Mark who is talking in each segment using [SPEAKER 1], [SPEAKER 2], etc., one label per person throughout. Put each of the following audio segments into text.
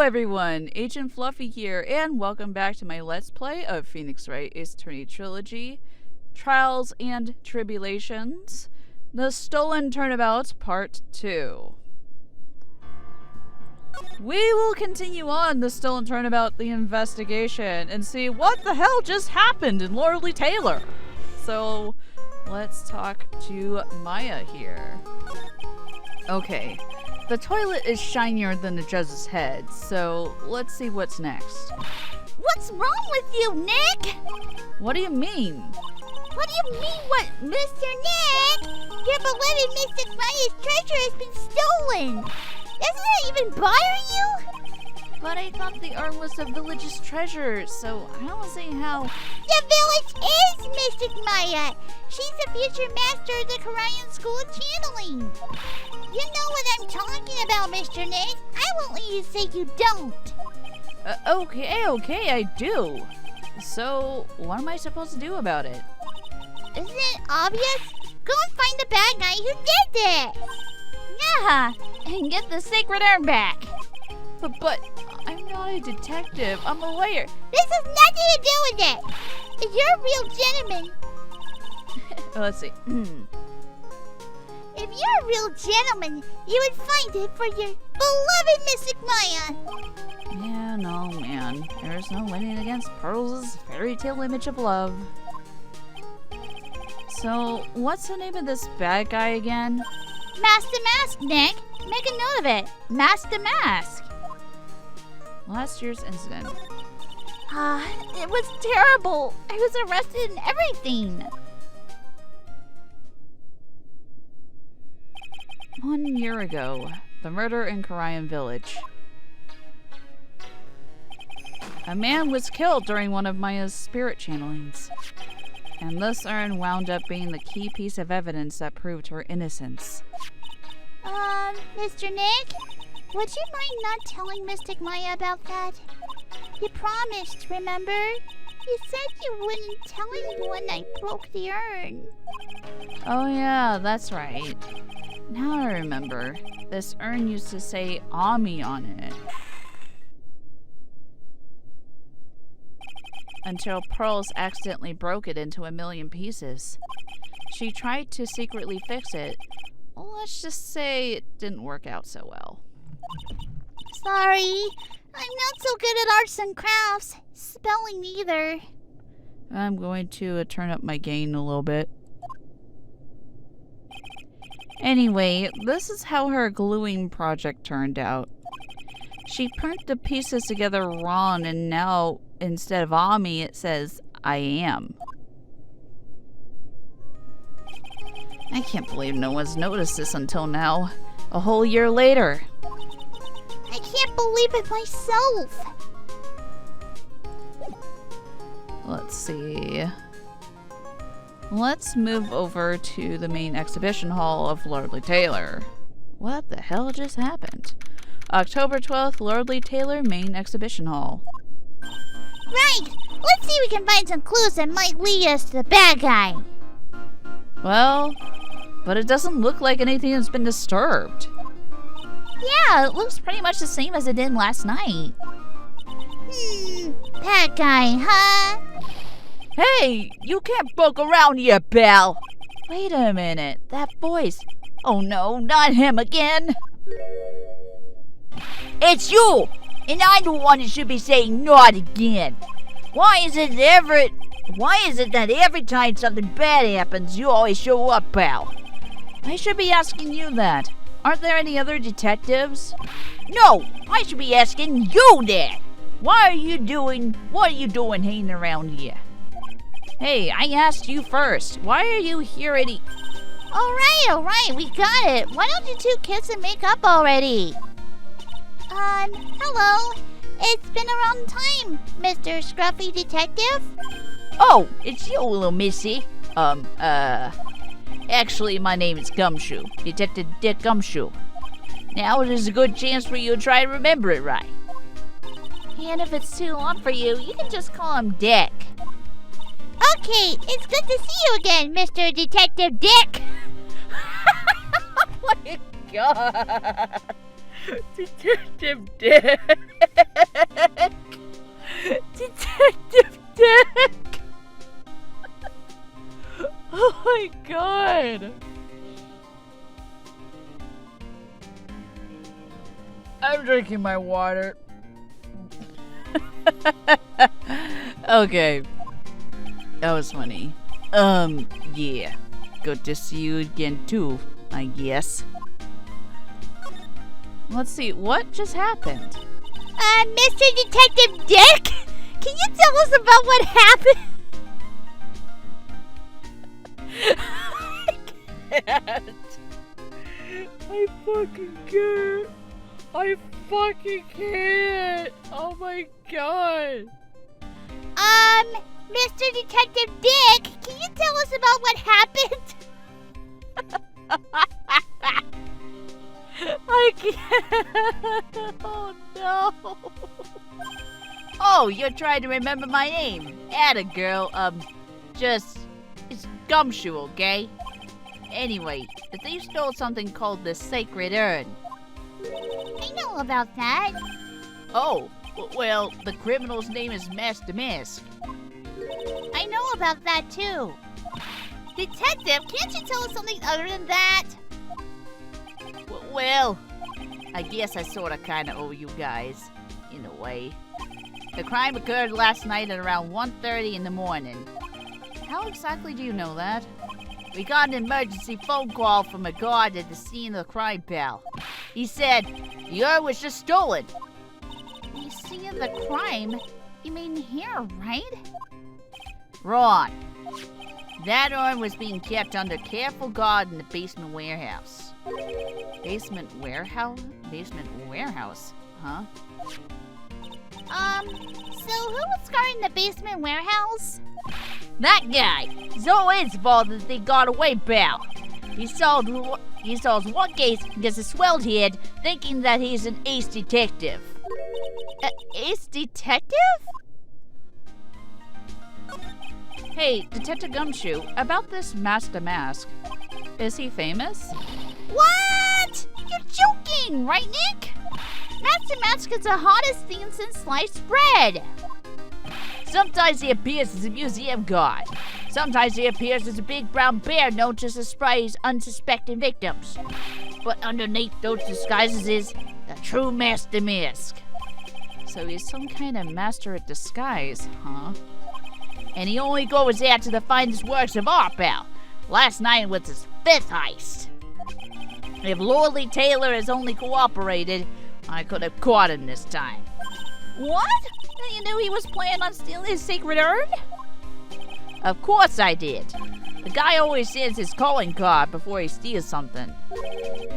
[SPEAKER 1] everyone, Agent Fluffy here, and welcome back to my Let's Play of Phoenix Wright Ace Attorney Trilogy, Trials and Tribulations, The Stolen Turnabout Part 2. We will continue on The Stolen Turnabout, the investigation, and see what the hell just happened in Lordly Tailor. So, let's talk to Maya here. Okay. The toilet is shinier than the judge's head, so let's see what's next.
[SPEAKER 2] What's wrong with you, Nick?
[SPEAKER 1] What do you mean?
[SPEAKER 2] What do you mean, what, Mr. Nick? Your beloved Mystic Maya's treasure has been stolen. Doesn't that even bother you?
[SPEAKER 1] But I thought the urn was the village's treasure, so I don't see how...
[SPEAKER 2] The village is Mystic Maya. She's the future master of the Korean School of Channeling. You know what I'm talking about, Mr. Nick. I won't let you say you don't.
[SPEAKER 1] Okay, I do. So, what am I supposed to do about it?
[SPEAKER 2] Isn't it obvious? Go and find the bad guy who did this.
[SPEAKER 1] Yeah, and get the sacred urn back. But I'm not a detective. I'm a lawyer.
[SPEAKER 2] This has nothing to do with it. If you're a real gentleman...
[SPEAKER 1] Let's see.
[SPEAKER 2] If you're a real gentleman, you would find it for your beloved Mystic Maya.
[SPEAKER 1] Yeah, no, man. There's no winning against Pearl's fairy tale image of love. So, what's the name of this bad guy again?
[SPEAKER 2] Master Mask, Nick. Make a note of it. Master Mask.
[SPEAKER 1] Last year's incident.
[SPEAKER 2] It was terrible. I was arrested and everything.
[SPEAKER 1] 1 year ago, the murder in Korean village. A man was killed during one of Maya's spirit channelings, and this urn wound up being the key piece of evidence that proved her innocence.
[SPEAKER 2] Mr. Nick, would you mind not telling Mystic Maya about that? You promised, remember? You said you wouldn't tell anyone I broke the urn.
[SPEAKER 1] Oh yeah, that's right. Now I remember. This urn used to say Ami on it. Until Pearls accidentally broke it into a million pieces. She tried to secretly fix it. Well, let's just say it didn't work out so well.
[SPEAKER 2] Sorry. I'm not so good at arts and crafts. Spelling either.
[SPEAKER 1] I'm going to turn up my gain a little bit. Anyway, this is how her gluing project turned out. She put the pieces together wrong, and now, instead of Ami, it says, I am. I can't believe no one's noticed this until now. A whole year later.
[SPEAKER 2] I can't believe it myself.
[SPEAKER 1] Let's see. Let's move over to the main exhibition hall of Lordly Tailor. What the hell just happened? October 12th, Lordly Tailor main exhibition hall.
[SPEAKER 2] Right! Let's see if we can find some clues that might lead us to the bad guy.
[SPEAKER 1] Well, but it doesn't look like anything has been disturbed.
[SPEAKER 2] Yeah, it looks pretty much the same as it did last night. Bad guy, huh?
[SPEAKER 1] Hey, you can't poke around here, pal. Wait a minute, that voice. Oh no, not him again.
[SPEAKER 3] It's you! And I'm the one that should be saying not again. Why is it that every time something bad happens, you always show up, pal?
[SPEAKER 1] I should be asking you that. Aren't there any other detectives?
[SPEAKER 3] No, I should be asking you that. What are you doing hanging around here?
[SPEAKER 1] Hey, I asked you first. Why are you here
[SPEAKER 2] Alright, we got it. Why don't you two kiss and make up already? Hello. It's been a long time, Mr. Scruffy Detective.
[SPEAKER 3] Oh, it's you, little missy. Actually, my name is Gumshoe, Detective Dick Gumshoe. Now there's a good chance for you to try to remember it right.
[SPEAKER 2] And if it's too long for you, you can just call him Dick. Okay, it's good to see you again, Mr. Detective Dick.
[SPEAKER 3] Oh my God.
[SPEAKER 1] Detective Dick! Detective Dick! Oh my god! I'm drinking my water. Okay. That was funny. Yeah. Good to see you again too, I guess. Let's see, what just happened?
[SPEAKER 2] Mr. Detective Dick? Can you tell us about what happened?
[SPEAKER 1] I fucking can't. I fucking can't. Oh my god.
[SPEAKER 2] Mr. Detective Dick, can you tell us about what happened?
[SPEAKER 1] I can't. Oh no.
[SPEAKER 3] Oh, you're trying to remember my name. Atta girl, it's Gumshoe, okay? Anyway, the thief stole something called the Sacred Urn.
[SPEAKER 2] I know about that.
[SPEAKER 3] Oh, well, the criminal's name is Master Mask.
[SPEAKER 2] I know about that too. Detective, can't you tell us something other than that?
[SPEAKER 3] Well, I guess I sorta kinda owe you guys, in a way. The crime occurred last night at around 1:30 in the morning.
[SPEAKER 1] How exactly do you know that?
[SPEAKER 3] We got an emergency phone call from a guard at the scene of the crime, pal. He said the urn was just stolen.
[SPEAKER 2] You see the crime? You mean here, right?
[SPEAKER 3] Wrong. That urn was being kept under careful guard in the basement warehouse.
[SPEAKER 1] Basement warehouse? Basement warehouse? Huh?
[SPEAKER 2] So who was guarding the basement warehouse?
[SPEAKER 3] That guy. It's all his fault that they got away, pal. He solves one case and gets a swelled head thinking that he's an ace detective.
[SPEAKER 1] Ace detective? Hey, Detective Gumshoe, about this Master Mask. Is he famous?
[SPEAKER 2] What? You're joking, right, Nick? Master Mask is the hottest thing since sliced bread.
[SPEAKER 3] Sometimes he appears as a museum guard. Sometimes he appears as a big brown bear known to surprise unsuspecting victims. But underneath those disguises is the true Master Mask.
[SPEAKER 1] So he's some kind of master at disguise, huh?
[SPEAKER 3] And he only goes after the finest works of art, pal. Last night was his 5th heist. If Lordly Tailor has only cooperated, I could have caught him this time.
[SPEAKER 1] What? You knew he was planning on stealing his sacred urn?
[SPEAKER 3] Of course I did. The guy always sends his calling card before he steals something.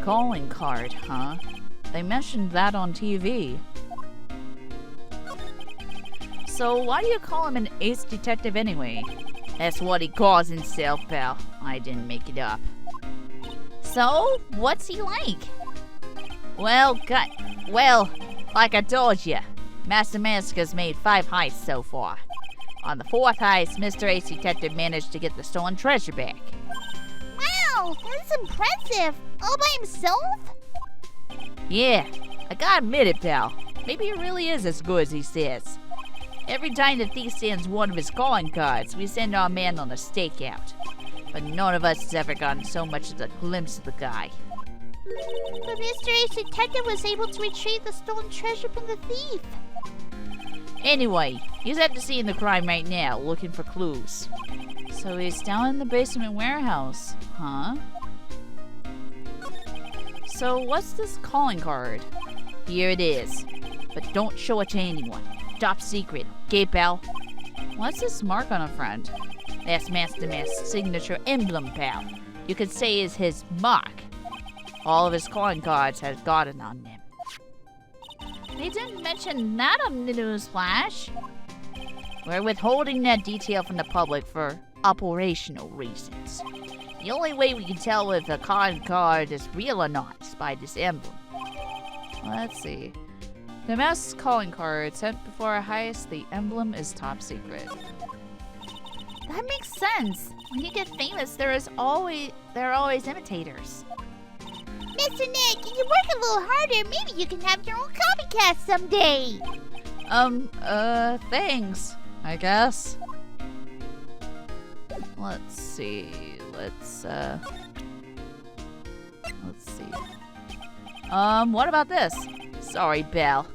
[SPEAKER 1] Calling card, huh? They mentioned that on TV. So why do you call him an ace detective anyway?
[SPEAKER 3] That's what he calls himself, pal. I didn't make it up.
[SPEAKER 2] So, what's he like?
[SPEAKER 3] Well, like I told you, Master Mask has made 5 heists so far. On the 4th heist, Mr. Ace Detective managed to get the stolen treasure back.
[SPEAKER 2] Wow, that's impressive. All by himself?
[SPEAKER 3] Yeah, I gotta admit it, pal. Maybe he really is as good as he says. Every time the thief sends one of his calling cards, we send our man on a stakeout. But none of us has ever gotten so much as a glimpse of the guy.
[SPEAKER 2] But Mr. Ace Detective was able to retrieve the stolen treasure from the thief.
[SPEAKER 3] Anyway, he's at the scene of the crime right now, looking for clues.
[SPEAKER 1] So he's down in the basement warehouse, huh? So what's this calling card?
[SPEAKER 3] Here it is. But don't show it to anyone. Top secret, okay, pal?
[SPEAKER 1] What's this mark on the front?
[SPEAKER 3] That's Master Mask's signature emblem, pal. You could say is his mark. All of his calling cards have got it on them.
[SPEAKER 2] They didn't mention that on the news flash.
[SPEAKER 3] We're withholding that detail from the public for operational reasons. The only way we can tell if a calling card is real or not is by this emblem.
[SPEAKER 1] Let's see. The Mask's calling card sent before a heist, the emblem is top secret.
[SPEAKER 2] That makes sense. When you get famous, there are always imitators. Mr. Nick, if you work a little harder, maybe you can have your own copycat someday.
[SPEAKER 1] Thanks, I guess. Let's see. Let's see. What about this?
[SPEAKER 3] Sorry, Belle.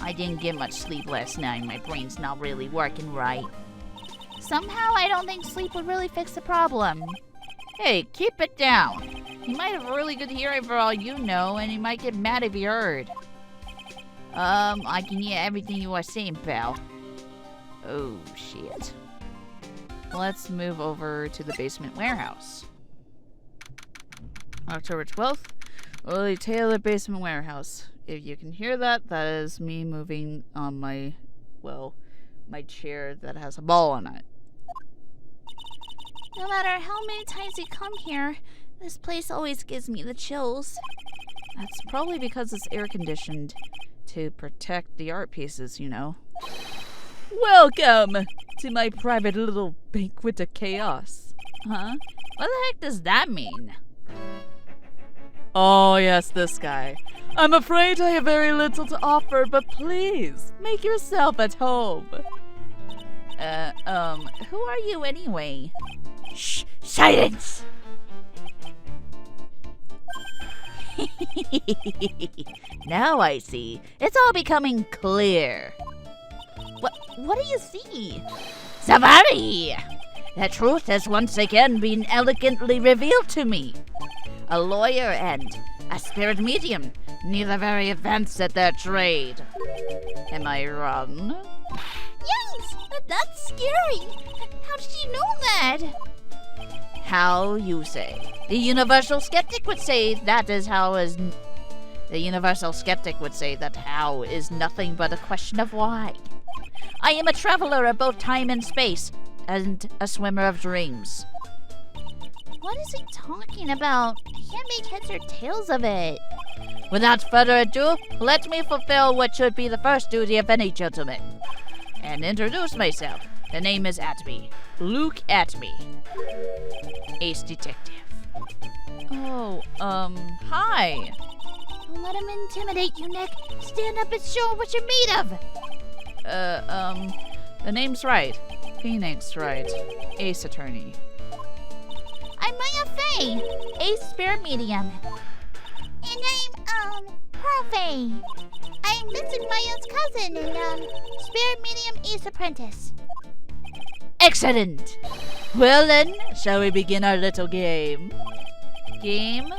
[SPEAKER 3] I didn't get much sleep last night. My brain's not really working right. Somehow, I don't think sleep would really fix the problem. Hey, keep it down. He might have really good hearing for all you know, and he might get mad if he heard. I can hear everything you are saying, Belle. Oh, shit.
[SPEAKER 1] Let's move over to the basement warehouse. October 12th, Lordly Tailor basement warehouse. If you can hear that, that is me moving on my chair that has a ball on it.
[SPEAKER 2] No matter how many times we come here, this place always gives me the chills.
[SPEAKER 1] That's probably because it's air conditioned to protect the art pieces, you know. Welcome to my private little banquet of chaos.
[SPEAKER 3] Huh? What the heck does that mean?
[SPEAKER 1] Oh, yes, this guy. I'm afraid I have very little to offer, but please, make yourself at home.
[SPEAKER 3] Who are you anyway?
[SPEAKER 2] Shh! Silence!
[SPEAKER 3] Now I see. It's all becoming clear. What do you see? Somebody! The truth has once again been elegantly revealed to me. A lawyer and a spirit medium, neither very advanced at their trade. Am I wrong?
[SPEAKER 2] Yikes! That's scary! How did you know that?
[SPEAKER 3] How you say? The universal skeptic would say that is how is. The universal skeptic would say that how is nothing but a question of why. I am a traveler of both time and space, and a swimmer of dreams.
[SPEAKER 2] What is he talking about? I can't make heads or tails of it.
[SPEAKER 3] Without further ado, let me fulfill what should be the first duty of any gentleman, and introduce myself. The name is Atme. Luke Atme. Ace detective.
[SPEAKER 1] Oh, hi.
[SPEAKER 2] Don't let him intimidate you, Nick. Stand up and show him what you're made of.
[SPEAKER 1] The name's Wright. Phoenix Wright. Ace attorney.
[SPEAKER 2] I'm Maya Faye, a spirit medium. And I'm, Pearl Faye. I'm Mystic Maya's cousin and, spirit medium Ace apprentice.
[SPEAKER 3] Excellent! Well then, shall we begin our little game?
[SPEAKER 1] Game?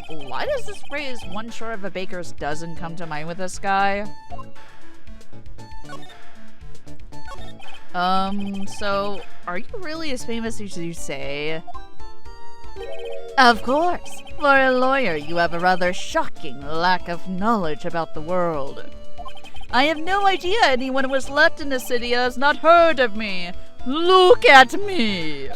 [SPEAKER 1] Why does this phrase, one short of a baker's dozen, come to mind with this guy? So, are you really as famous as you say?
[SPEAKER 3] Of course. For a lawyer, you have a rather shocking lack of knowledge about the world.
[SPEAKER 1] I have no idea anyone was left in the city that has not heard of me. Look at me!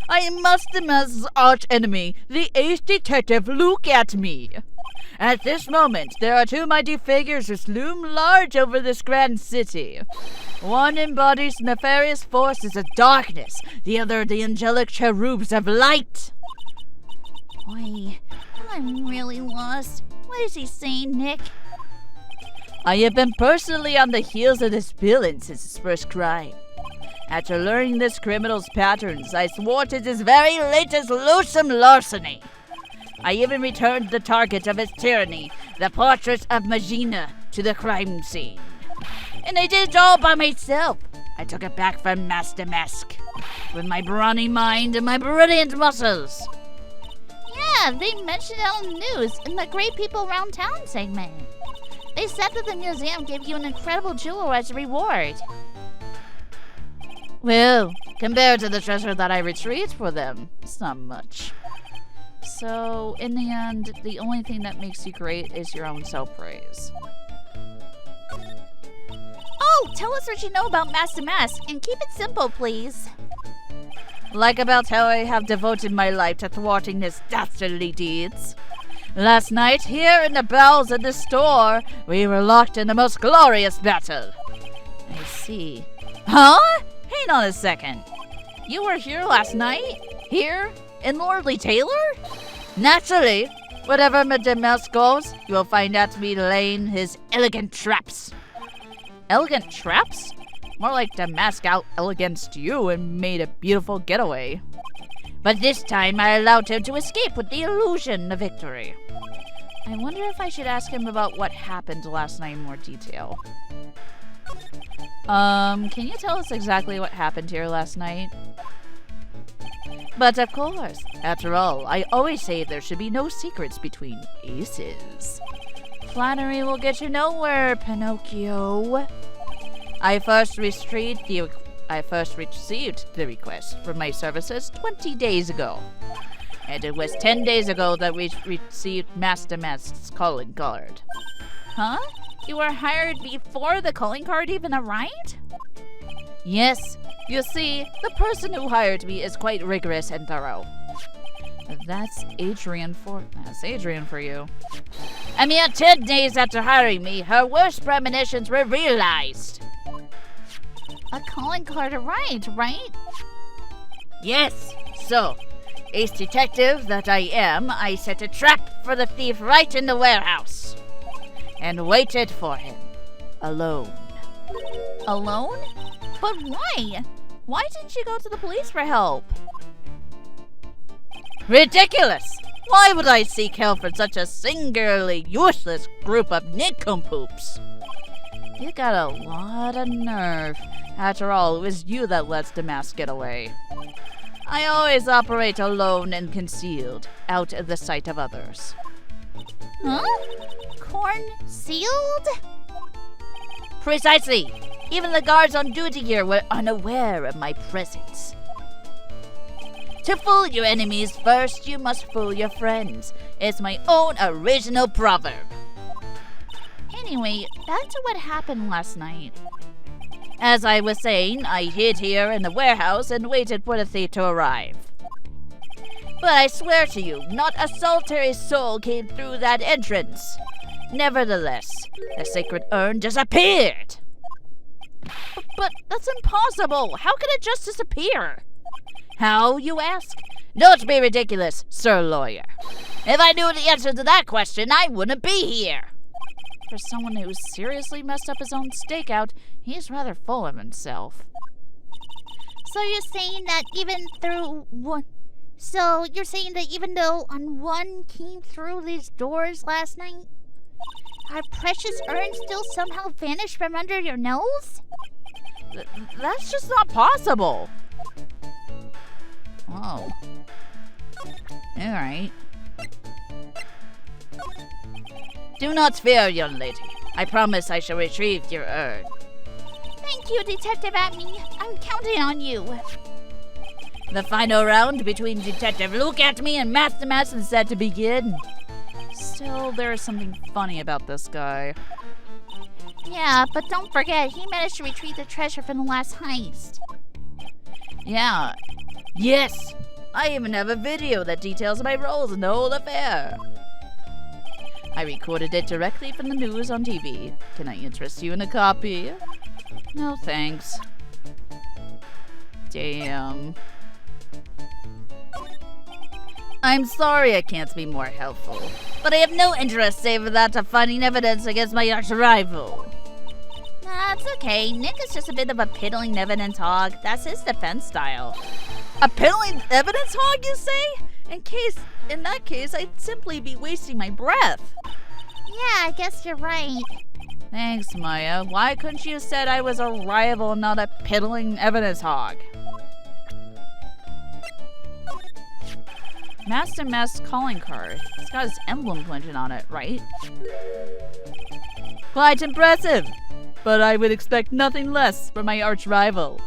[SPEAKER 1] I am Master Maz's arch enemy, the ace detective. Look at me! At this moment, there are two mighty figures which loom large over this grand city. One embodies nefarious forces of darkness, the other the angelic cherubs of light.
[SPEAKER 2] Boy, I'm really lost. What is he saying, Nick?
[SPEAKER 1] I have been personally on the heels of this villain since his first crime. After learning this criminal's patterns, I thwarted his very latest loathsome larceny. I even returned the target of his tyranny, the portrait of Magina, to the crime scene. And I did it all by myself. I took it back from Master Mask, with my brawny mind and my brilliant muscles.
[SPEAKER 2] Yeah, they mentioned it on the news in the Great People Around Town segment. They said that the museum gave you an incredible jewel as a reward.
[SPEAKER 1] Well, compared to the treasure that I retrieved for them, it's not much. So, in the end, the only thing that makes you great is your own self-praise.
[SPEAKER 2] Oh, tell us what you know about Master Mask, and keep it simple, please.
[SPEAKER 1] Like about how I have devoted my life to thwarting his dastardly deeds. Last night, here in the bowels of the store, we were locked in the most glorious battle. I see. Huh? Hang on a second. You were here last night? Here? In Lordly Tailor?
[SPEAKER 3] Naturally, wherever Mr. Mouse goes, you will find out me laying his elegant traps.
[SPEAKER 1] Elegant traps? More like to mask out against you and made a beautiful getaway.
[SPEAKER 3] But this time I allowed him to escape with the illusion of victory.
[SPEAKER 1] I wonder if I should ask him about what happened last night in more detail. Can you tell us exactly what happened here last night?
[SPEAKER 3] But of course, after all, I always say there should be no secrets between aces.
[SPEAKER 1] Flattery will get you nowhere, Pinocchio.
[SPEAKER 3] I first received the request for my services 20 days ago. And it was 10 days ago that we received Master Mask's calling card.
[SPEAKER 1] Huh? You were hired before the calling card even arrived?
[SPEAKER 3] Yes.
[SPEAKER 1] You see, the person who hired me is quite rigorous and thorough. That's Adrian for you.
[SPEAKER 3] A mere 10 days after hiring me, her worst premonitions were realized.
[SPEAKER 2] A calling card arrived, right?
[SPEAKER 3] Yes. So, ace detective that I am, I set a trap for the thief right in the warehouse. And waited for him. Alone.
[SPEAKER 1] Alone? But why? Why didn't you go to the police for help?
[SPEAKER 3] Ridiculous! Why would I seek help from such a singularly useless group of nincompoops?
[SPEAKER 1] You got a lot of nerve. After all, it was you that let the mask get away.
[SPEAKER 3] I always operate alone and concealed, out of the sight of others.
[SPEAKER 2] Huh? Corn sealed?
[SPEAKER 3] Precisely! Even the guards on duty here were unaware of my presence. To fool your enemies first, you must fool your friends. It's my own original proverb.
[SPEAKER 1] Anyway, back to what happened last night.
[SPEAKER 3] As I was saying, I hid here in the warehouse and waited for the thief to arrive. But I swear to you, not a solitary soul came through that entrance. Nevertheless, the sacred urn disappeared.
[SPEAKER 1] But that's impossible! How could it just disappear?
[SPEAKER 3] How, you ask? Don't be ridiculous, Sir Lawyer. If I knew the answer to that question, I wouldn't be here.
[SPEAKER 1] For someone who seriously messed up his own stakeout, he's rather full of himself.
[SPEAKER 2] So you're saying that even though on one came through these doors last night, our precious urn still somehow vanished from under your nose?
[SPEAKER 1] That's just not possible. Oh. Alright.
[SPEAKER 3] Do not fear, young lady. I promise I shall retrieve your urn.
[SPEAKER 2] Thank you, Detective Atme. I'm counting on you.
[SPEAKER 3] The final round between Detective Look at Me and Master Mask is set to begin.
[SPEAKER 1] Still, there's something funny about this guy.
[SPEAKER 2] Yeah, but don't forget, he managed to retrieve the treasure from the last heist.
[SPEAKER 1] Yeah.
[SPEAKER 3] Yes. I even have a video that details my roles in the whole affair. I recorded it directly from the news on TV. Can I interest you in a copy?
[SPEAKER 1] No, thanks.
[SPEAKER 3] Damn. I'm sorry I can't be more helpful, but I have no interest save that of finding evidence against my arch-rival.
[SPEAKER 2] That's okay. Nick is just a bit of a piddling evidence hog. That's his defense style.
[SPEAKER 1] A piddling evidence hog, you say? In that case, I'd simply be wasting my breath.
[SPEAKER 2] Yeah, I guess you're right.
[SPEAKER 1] Thanks, Maya. Why couldn't you have said I was a rival, not a piddling evidence hog? Master Mask's calling card. It's got his emblem printed on it, right?
[SPEAKER 3] Quite impressive, but I would expect nothing less from my arch-rival.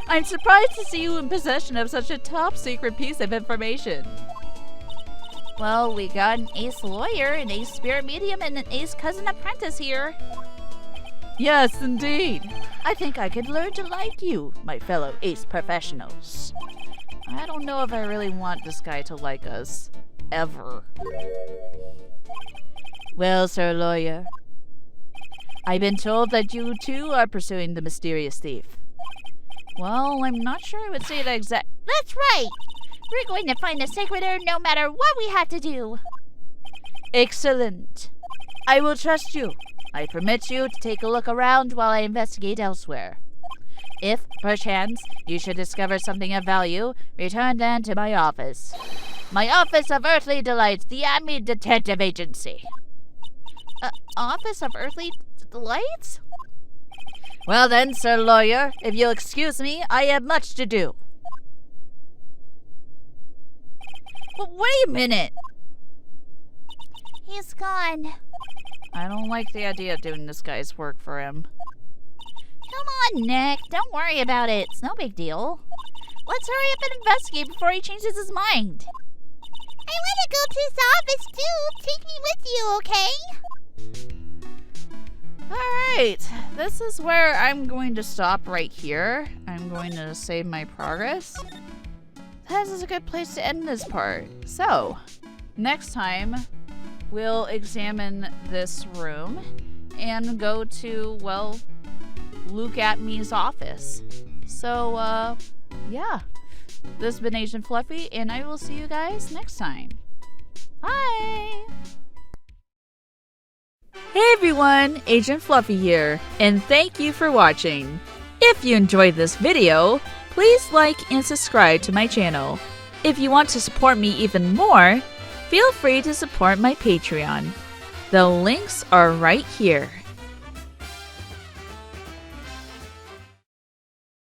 [SPEAKER 1] I'm surprised to see you in possession of such a top-secret piece of information. Well, we got an ace lawyer, an ace spirit medium, and an ace cousin apprentice here.
[SPEAKER 3] Yes, indeed. I think I could learn to like you, my fellow ace professionals.
[SPEAKER 1] I don't know if I really want this guy to like us. Ever.
[SPEAKER 3] Well, Sir Lawyer, I've been told that you too are pursuing the mysterious thief.
[SPEAKER 1] Well, I'm not sure I would say that exact.
[SPEAKER 2] That's right. We're going to find the Secretor no matter what we have to do.
[SPEAKER 3] Excellent. I will trust you. I permit you to take a look around while I investigate elsewhere. If, perchance, you should discover something of value, return then to my office. My Office of Earthly Delights, the Army Detective Agency.
[SPEAKER 1] Office of Earthly Delights?
[SPEAKER 3] Well then, Sir Lawyer, if you'll excuse me, I have much to do.
[SPEAKER 1] Well, wait a minute.
[SPEAKER 2] He's gone.
[SPEAKER 1] I don't like the idea of doing this guy's work for him.
[SPEAKER 2] Come on, Nick. Don't worry about it. It's no big deal.
[SPEAKER 1] Let's hurry up and investigate before he changes his mind.
[SPEAKER 2] I want to go to his office too. Take me with you, okay?
[SPEAKER 1] Alright, this is where I'm going to stop right here. I'm going to save my progress. This is a good place to end this part. So, next time, we'll examine this room and go to, well, Luke Atme's office. So, yeah. This has been Agent Fluffy, and I will see you guys next time. Bye! Hey everyone, Agent Fluffy here, and thank you for watching. If you enjoyed this video, please like and subscribe to my channel. If you want to support me even more, feel free to support my Patreon. The links are right here.